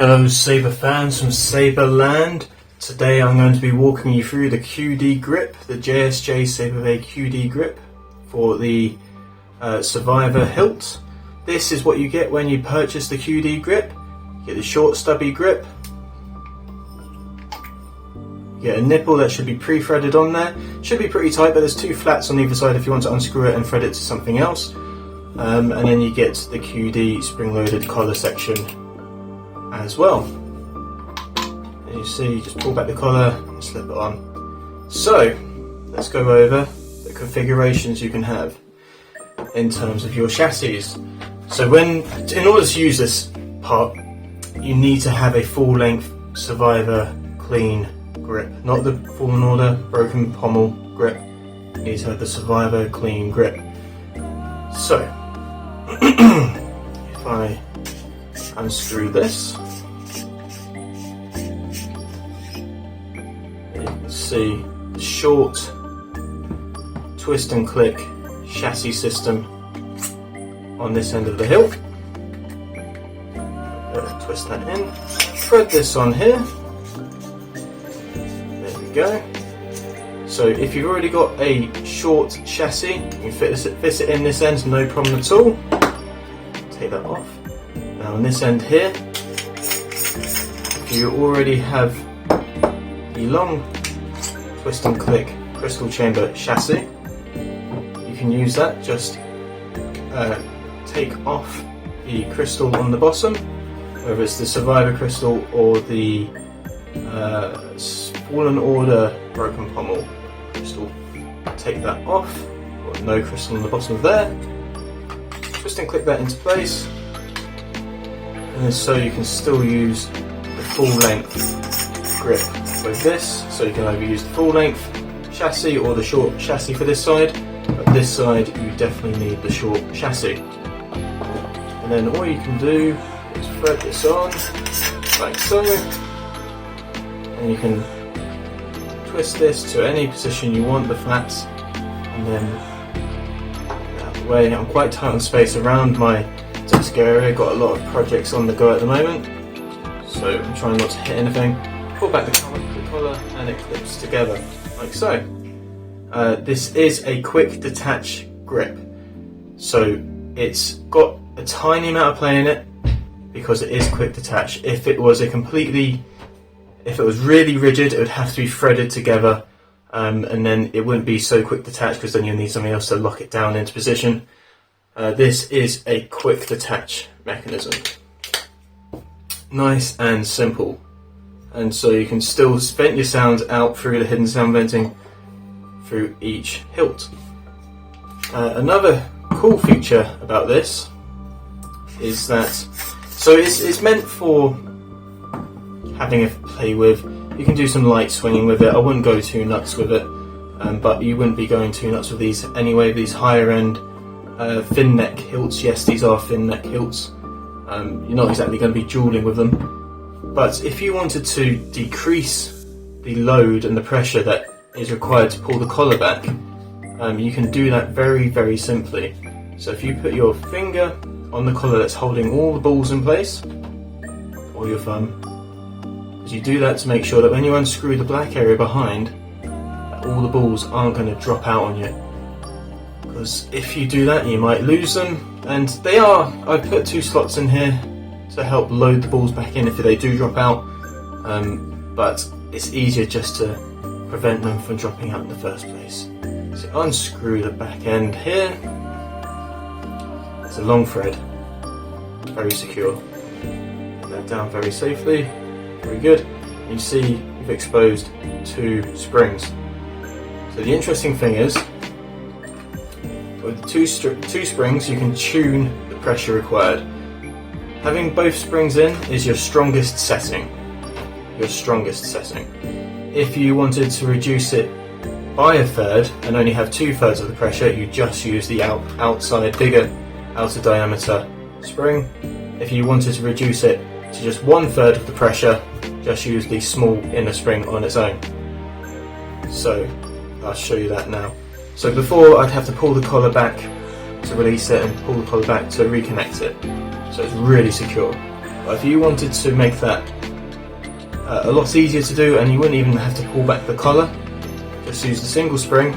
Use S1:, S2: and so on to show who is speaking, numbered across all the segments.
S1: Hello Saber fans from Saberland. Today I'm going to be walking you through the QD grip, the JSJ Saberbay QD grip for the Survivor Hilt. This is what you get when you purchase the QD grip. You get the short stubby grip. You get a nipple that should be pre-threaded on there. Should be pretty tight, but there's two flats on either side if you want to unscrew it and thread it to something else. And then you get the QD spring-loaded collar section as well. And you see, you just pull back the collar and slip it on. So let's go over the configurations you can have in terms of your chassis. So in order to use this part, you need to have a full-length Survivor clean grip, not the Fallen Order broken pommel grip. You need to have the Survivor clean grip. So if I unscrew this, you can see the short twist and click chassis system on this end of the hilt. Twist that in, thread this on here, there we go. So if you've already got a short chassis, you can fit it in this end, no problem at all. Take that off. Now on this end here, if you already have the long twist and click crystal chamber chassis, you can use that. Just take off the crystal on the bottom, whether it's the Survivor crystal or the Fallen Order broken pommel crystal. Take that off, got no crystal on the bottom of there. Twist and click that into place, and then so you can still use the full length grip with this. So you can either use the full length chassis or the short chassis for this side, but this side you definitely need the short chassis. And then all you can do is thread this on like so, and you can twist this to any position you want, the flaps, and then out of the way. I'm quite tight on space around my desk area, got a lot of projects on the go at the moment, so I'm trying not to hit anything. Pull back the collar and it clips together like so. This is a quick detach grip, so it's got a tiny amount of play in it because it is quick detach. If it was really rigid, it would have to be threaded together, and then it wouldn't be so quick detach because then you'll need something else to lock it down into position. This is a quick detach mechanism. Nice and simple. And so you can still vent your sound out through the hidden sound venting through each hilt. Another cool feature about this is that, so it's meant for having a play with. You can do some light swinging with it. I wouldn't go too nuts with it, but you wouldn't be going too nuts with these anyway. These higher end thin neck hilts, yes, these are thin neck hilts. You're not exactly going to be dueling with them. But if you wanted to decrease the load and the pressure that is required to pull the collar back, you can do that very, very simply. So if you put your finger on the collar that's holding all the balls in place, or your thumb, you do that to make sure that when you unscrew the black area behind, that all the balls aren't going to drop out on you. Because if you do that, you might lose them, and they are. I've put two slots in here to help load the balls back in if they do drop out, but it's easier just to prevent them from dropping out in the first place. So unscrew the back end here. It's a long thread, very secure. Put that down very safely, very good. You see you've exposed two springs. So the interesting thing is, with the two springs you can tune the pressure required. Having both springs in is your strongest setting. If you wanted to reduce it by a third and only have 2/3 of the pressure, you just use the outside, bigger, outer diameter spring. If you wanted to reduce it to just 1/3 of the pressure, just use the small inner spring on its own. So I'll show you that now. So before, I'd have to pull the collar back to release it and pull the collar back to reconnect it. So it's really secure. But if you wanted to make that a lot easier to do, and you wouldn't even have to pull back the collar, just use the single spring.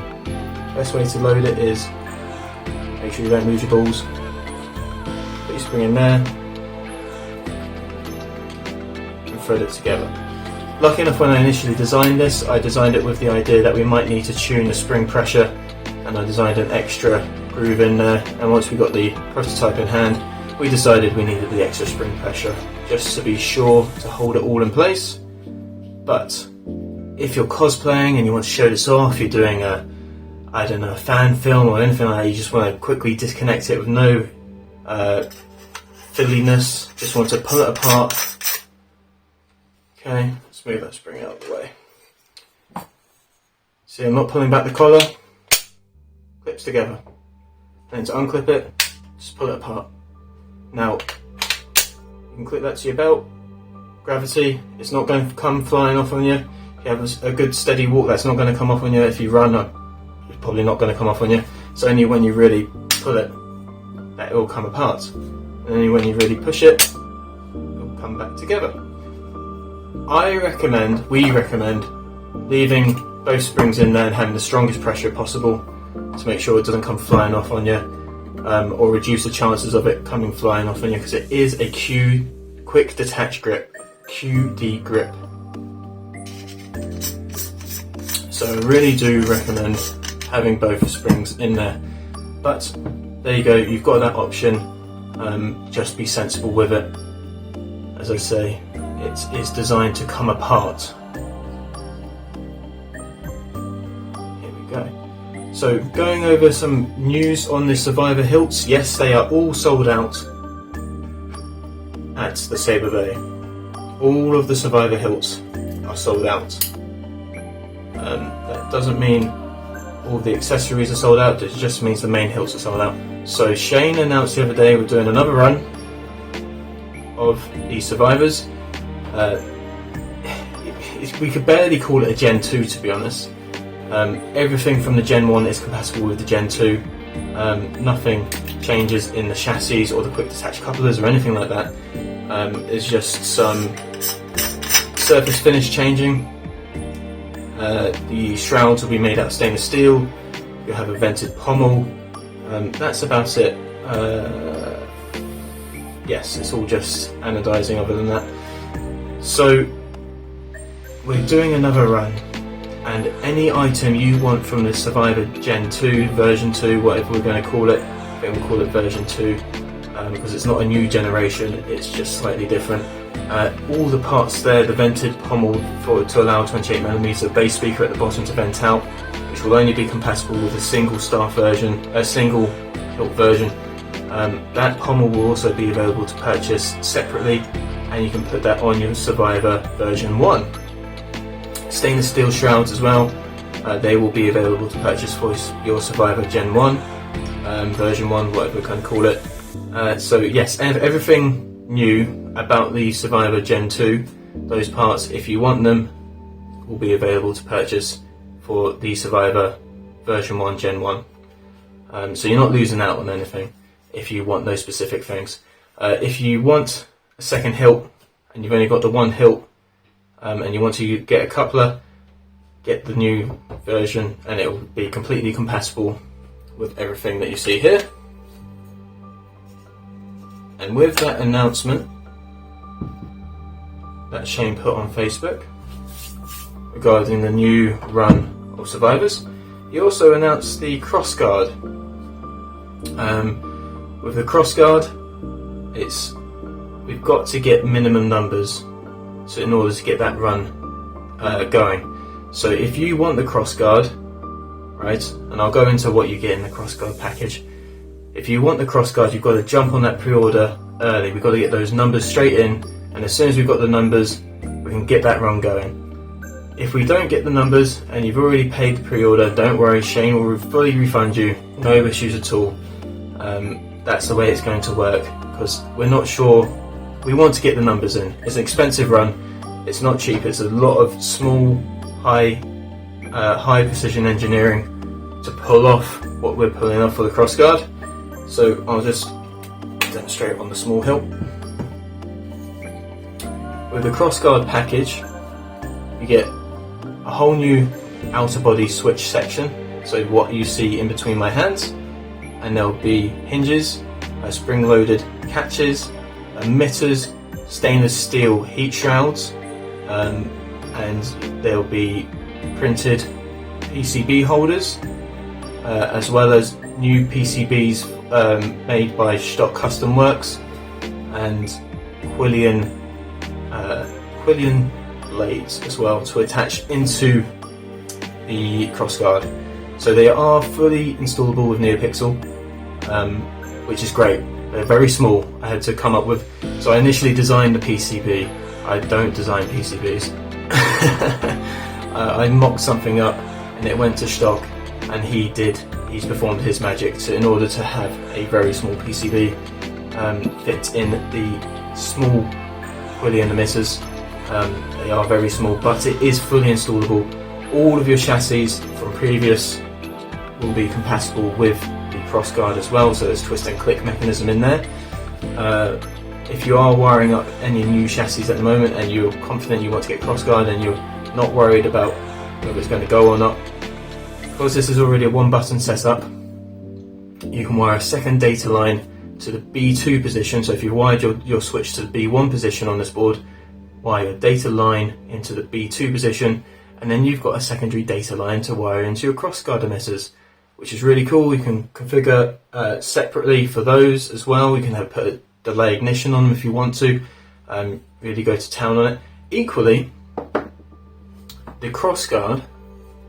S1: Best way to load it is, make sure you don't lose your balls, put your spring in there and thread it together. Lucky enough, when I initially designed this, I designed it with the idea that we might need to tune the spring pressure, and I designed an extra groove in there, and once we got the prototype in hand, we decided we needed the extra spring pressure just to be sure to hold it all in place. But if you're cosplaying and you want to show this off, you're doing a, I don't know, a fan film or anything like that, you just want to quickly disconnect it with no fiddliness, just want to pull it apart. Okay, let's move that spring out of the way. See, I'm not pulling back the collar, clips together. And to unclip it, just pull it apart. Now, you can clip that to your belt. Gravity, it's not going to come flying off on you. If you have a good steady walk, that's not going to come off on you. If you run, it's probably not going to come off on you. It's only when you really pull it that it will come apart. And only when you really push it, it will come back together. We recommend leaving both springs in there and having the strongest pressure possible to make sure it doesn't come flying off on you, or reduce the chances of it coming flying off on you, because it is a quick detach grip, QD grip. So I really do recommend having both springs in there. But there you go, you've got that option. Just be sensible with it. As I say, it is designed to come apart. Here we go. So going over some news on the Survivor Hilts. Yes, they are all sold out at the Saberbay. All of the Survivor Hilts are sold out. That doesn't mean all the accessories are sold out, it just means the main hilts are sold out. So Shane announced the other day we're doing another run of the Survivors. We could barely call it a Gen 2, to be honest. Everything from the Gen 1 is compatible with the Gen 2. Nothing changes in the chassis or the quick detach couplers or anything like that. It's just some surface finish changing. The shrouds will be made out of stainless steel. You'll have a vented pommel. That's about it. Yes, it's all just anodizing other than that. So we're doing another run, and any item you want from the Survivor Gen 2, version 2, whatever we're going to call it, I think we'll call it version 2, because it's not a new generation, it's just slightly different. All the parts there, the vented pommel to allow a 28mm bass speaker at the bottom to vent out, which will only be compatible with a single staff version, a single hilt version. That pommel will also be available to purchase separately, and you can put that on your Survivor version 1. Stainless steel shrouds as well, they will be available to purchase for your Survivor Gen 1, version 1, whatever we can call it. So yes, everything new about the Survivor Gen 2, those parts, if you want them, will be available to purchase for the Survivor version 1 Gen 1. So you're not losing out on anything if you want those specific things. If you want a second hilt and you've only got the one hilt, and you want to get a coupler, get the new version and it will be completely compatible with everything that you see here. And with that announcement that Shane put on Facebook regarding the new run of Survivors, he also announced the Crossguard. With the Crossguard, we've got to get minimum numbers, so in order to get that run going. So if you want the Crossguard, right, and I'll go into what you get in the Crossguard package. If you want the Crossguard, you've got to jump on that pre-order early. We've got to get those numbers straight in, and as soon as we've got the numbers, we can get that run going. If we don't get the numbers and you've already paid the pre-order, don't worry, Shane will fully refund you, no issues at all. That's the way it's going to work, because we're not sure. We want to get the numbers in. It's an expensive run, it's not cheap, it's a lot of small, high precision engineering to pull off what we're pulling off for the Crossguard. So I'll just demonstrate on the small hilt. With the Crossguard package, you get a whole new outer body switch section, so what you see in between my hands, and there'll be hinges, spring-loaded catches, emitters, stainless steel heat shrouds, and there'll be printed PCB holders, as well as new PCBs made by Stock Custom Works and Quillian blades as well to attach into the Crossguard. So they are fully installable with NeoPixel, which is great. They're very small. I had to come up with, so I initially designed the PCB. I don't design PCBs. I mocked something up and it went to Stock, and he's performed his magic in order to have a very small PCB fit in the small Quillian emitters. They are very small, but it is fully installable. All of your chassis from previous will be compatible with the Crossguard as well, so there's twist and click mechanism in there. If you are wiring up any new chassis at the moment and you're confident you want to get Crossguard and you're not worried about whether it's going to go or not, because this is already a one button setup, you can wire a second data line to the B2 position. So if you've wired your switch to the B1 position on this board, wire your data line into the B2 position, and then you've got a secondary data line to wire into your Crossguard emitters, which is really cool. You can configure separately for those as well. You can put a delay ignition on them if you want to, really go to town on it. Equally, the Crossguard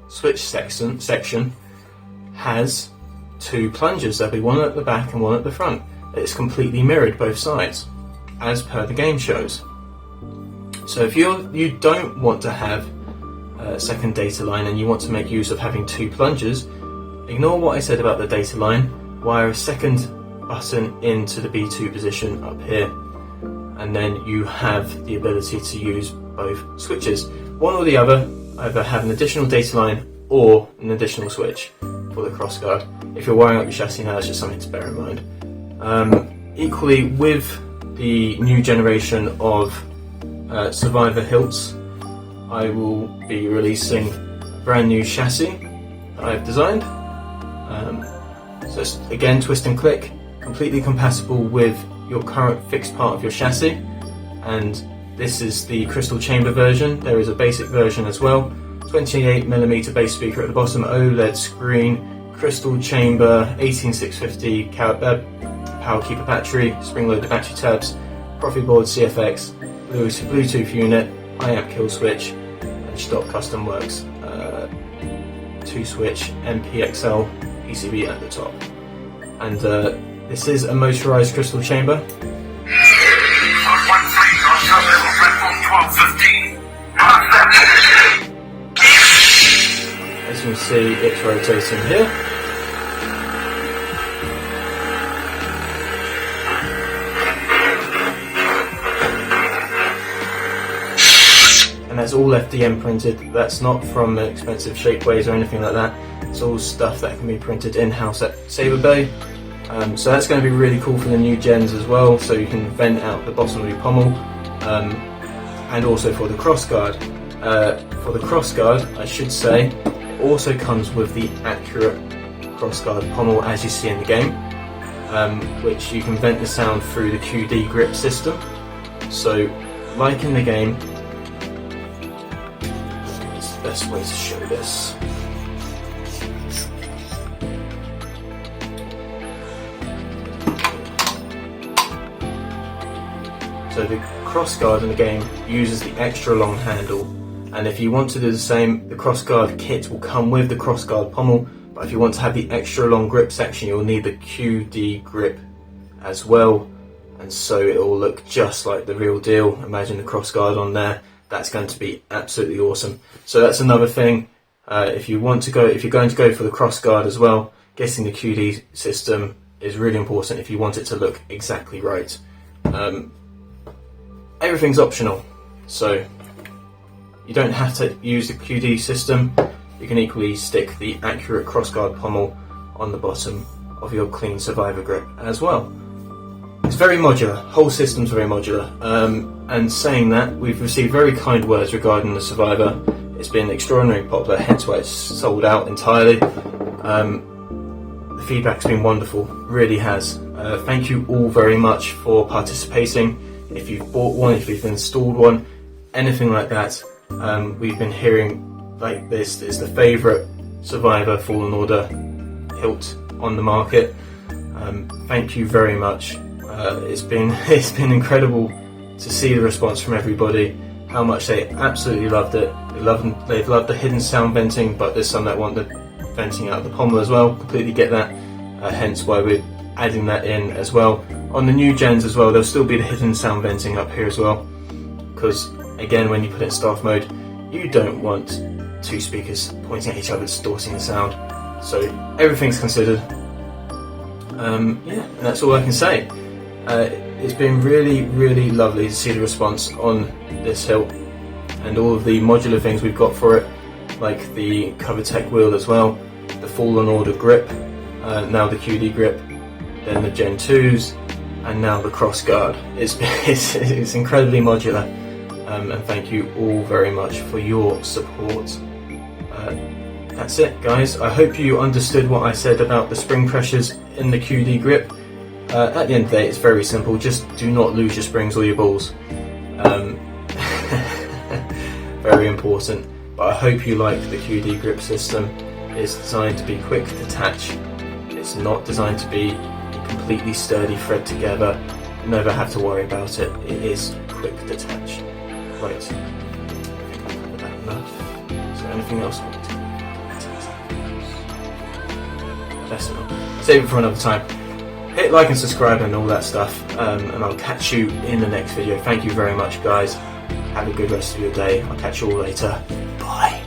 S1: switch section has two plungers. There'll be one at the back and one at the front. It's completely mirrored both sides, as per the game shows. So if you don't want to have a second data line and you want to make use of having two plungers, ignore what I said about the data line, wire a second button into the B2 position up here, and then you have the ability to use both switches. One or the other, either have an additional data line or an additional switch for the Crossguard. If you're wiring up your chassis now, it's just something to bear in mind. Equally, with the new generation of Survivor Hilts, I will be releasing a brand new chassis that I've designed. So it's, again, twist and click, completely compatible with your current fixed part of your chassis, and this is the crystal chamber version. There is a basic version as well. 28mm bass speaker at the bottom, OLED screen, crystal chamber, 18650 power keeper battery, spring-loaded battery tabs, Profi board CFX, Bluetooth unit, IAMP kill switch, and Stock Custom Works 2-switch MPXL PCB at the top. And this is a motorized crystal chamber. As you can see, it's rotating here. And that's all FDM printed. That's not from expensive shapeways or anything like that. It's all stuff that can be printed in-house at Saberbay. So that's going to be really cool for the new gens as well, so you can vent out the bottom of your pommel, and also for the Crossguard. For the Crossguard, I should say, it also comes with the accurate Crossguard pommel as you see in the game, which you can vent the sound through the QD grip system. So, like in the game, it's the best way to show this. So the Crossguard in the game uses the extra long handle, and if you want to do the same, the Crossguard kit will come with the Crossguard pommel, but if you want to have the extra long grip section, you'll need the QD grip as well, and so it will look just like the real deal. Imagine the Crossguard on there. That's going to be absolutely awesome. So that's another thing. If you're going to go for the Crossguard as well, getting the QD system is really important if you want it to look exactly right. Everything's optional, so you don't have to use the QD system. You can equally stick the accurate Crossguard pommel on the bottom of your clean Survivor grip as well. It's very modular, whole system's very modular. And saying that, we've received very kind words regarding the Survivor. It's been extraordinarily popular, hence why it's sold out entirely. The feedback's been wonderful, really has. Thank you all very much for participating. If you've bought one, if you've installed one, anything like that, we've been hearing like this is the favourite Survivor Fallen Order hilt on the market. Thank you very much. It's been incredible to see the response from everybody, how much they absolutely loved it. They've loved the hidden sound venting, but there's some that want the venting out of the pommel as well. Completely get that, hence why we're adding that in as well. On the new gens as well, there'll still be the hidden sound venting up here as well, because again, when you put it in staff mode, you don't want two speakers pointing at each other distorting the sound. So everything's considered. Yeah, and that's all I can say. It's been really lovely to see the response on this hilt and all of the modular things we've got for it, like the CoverTech wheel as well, the Fallen Order grip, now the QD grip, then the Gen 2s, and now the Crossguard. It's incredibly modular, and thank you all very much for your support. That's it, guys. I hope you understood what I said about the spring pressures in the QD grip. At the end of the day, it's very simple. Just do not lose your springs or your balls. Very important. But I hope you like the QD grip system. It's designed to be quick to detach. It's not designed to be a completely sturdy thread together. Never have to worry about it. It is quick to detach. Right. I think I've covered that enough. Is there anything else I want to Best not. Save it for another time. Hit like and subscribe and all that stuff, and I'll catch you in the next video. Thank you very much, guys. Have a good rest of your day. I'll catch you all later. Bye.